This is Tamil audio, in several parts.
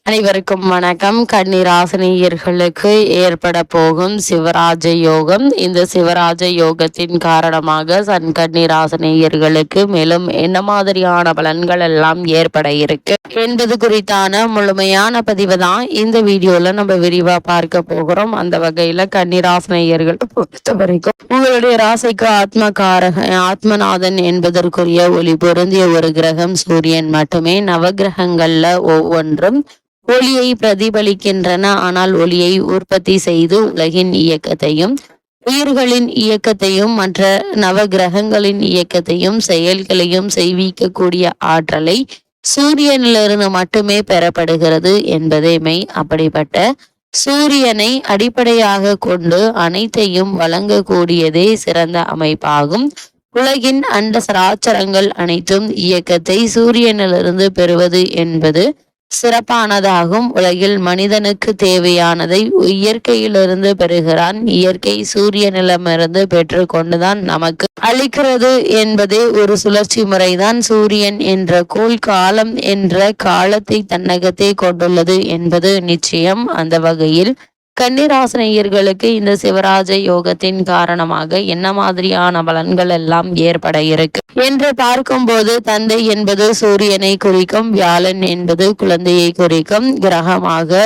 அனைவருக்கும் வணக்கம். கன்னிராசினியர்களுக்கு ஏற்பட போகும் சிவராஜ யோகம். இந்த சிவராஜ யோகத்தின் காரணமாக கன்னிராசினியர்களுக்கு மேலும் என்ன மாதிரியான பலன்கள் எல்லாம் ஏற்பட இருக்கு என்பது குறித்தான முழுமையான பதிவு தான் இந்த வீடியோல நம்ம விரிவா பார்க்க போகிறோம். அந்த வகையில கன்னிராசினியர்கள் பொறுத்த வரைக்கும் உங்களுடைய ராசிக்கு ஆத்மநாதன் என்பதற்குரிய ஒளி பொருந்திய ஒரு கிரகம் சூரியன் மட்டுமே. நவகிரகங்கள்ல ஒவ்வொன்றும் ஒளியை பிரதிபலிக்கின்றன. ஆனால் ஒளியை உற்பத்தி செய்து உலகின் இயக்கத்தையும் உயிர்களின் இயக்கத்தையும் மற்ற நவகிரகங்களின் இயக்கத்தையும் செயல்களையும் செய்விக்கக்கூடிய ஆற்றலை சூரியனிலிருந்து மட்டுமே பெறப்படுகிறது என்பதே மெய். அப்படிப்பட்ட சூரியனை அடிப்படையாக கொண்டு அனைத்தையும் வழங்கக்கூடியதே சிறந்த அமைப்பாகும். உலகின் அண்ட சராச்சரங்கள் அனைத்தும் இயக்கத்தை சூரியனிலிருந்து பெறுவது என்பது சிறப்பானதாகும். உலகில் மனிதனுக்கு தேவையானதை இயற்கையிலிருந்து பெறுகிறான். இயற்கை சூரியனிடமிருந்து பெற்று கொண்டுதான் நமக்கு அளிக்கிறது என்பதே ஒரு சுழற்சி முறைதான். சூரியன் என்ற கோள் காலம் என்ற காலத்தை தன்னகத்தை கொண்டுள்ளது என்பது நிச்சயம். அந்த வகையில் கன்னிராசினியர்களுக்கு இந்த சிவராஜ யோகத்தின் காரணமாக என்ன மாதிரியான பலன்கள் எல்லாம் ஏற்பட இருக்கு என்று பார்க்கும்போது, தந்தை என்பது சூரியனை குறிக்கும், வியாழன் என்பது குழந்தையை குறிக்கும் கிரகமாக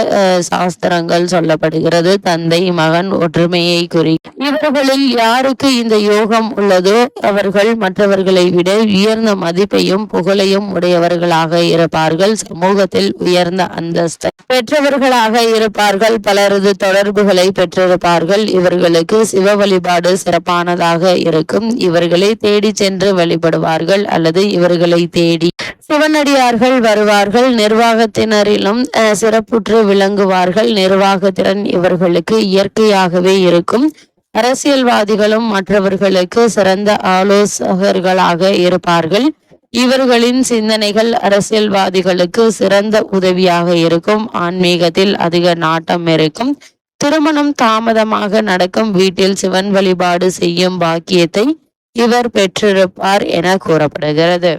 சாஸ்திரங்கள் சொல்லப்படுகிறது. தந்தை மகன் ஒற்றுமையை குறிக்கும். இவர்களில் யாருக்கு இந்த யோகம் உள்ளதோ அவர்கள் மற்றவர்களை விட உயர்ந்த மதிப்பையும் புகழையும் உடையவர்களாக இருப்பார்கள். சமூகத்தில் உயர்ந்த அந்தஸ்தை பெற்றவர்களாக இருப்பார்கள். பலரது தொடர்புகளை பெற்றிருப்பார்கள். இவர்களுக்கு சிவ வழிபாடு சிறப்பானதாக இருக்கும். இவர்களை தேடி சென்று வழிபடுவார்கள் அல்லது இவர்களை தேடி சிவனடியார்கள் வருவார்கள். நிர்வாகத்தினரிலும் சிறப்புற்று விளங்குவார்கள். நிர்வாகத்திறன் இவர்களுக்கு இயற்கையாகவே இருக்கும். அரசியல்வாதிகளும் மற்றவர்களுக்கு சிறந்த ஆலோசகர்களாக இருப்பார்கள். இவர்களின் சிந்தனைகள் அரசியல்வாதிகளுக்கு சிறந்த உதவியாக இருக்கும். ஆன்மீகத்தில் அதிக நாட்டம் இருக்கும். திருமணம் தாமதமாக நடக்கும். வீட்டில் சிவன் வழிபாடு செய்யும் பாக்கியத்தை இவர் பெற்றிருப்பார் என கூறப்படுகிறது.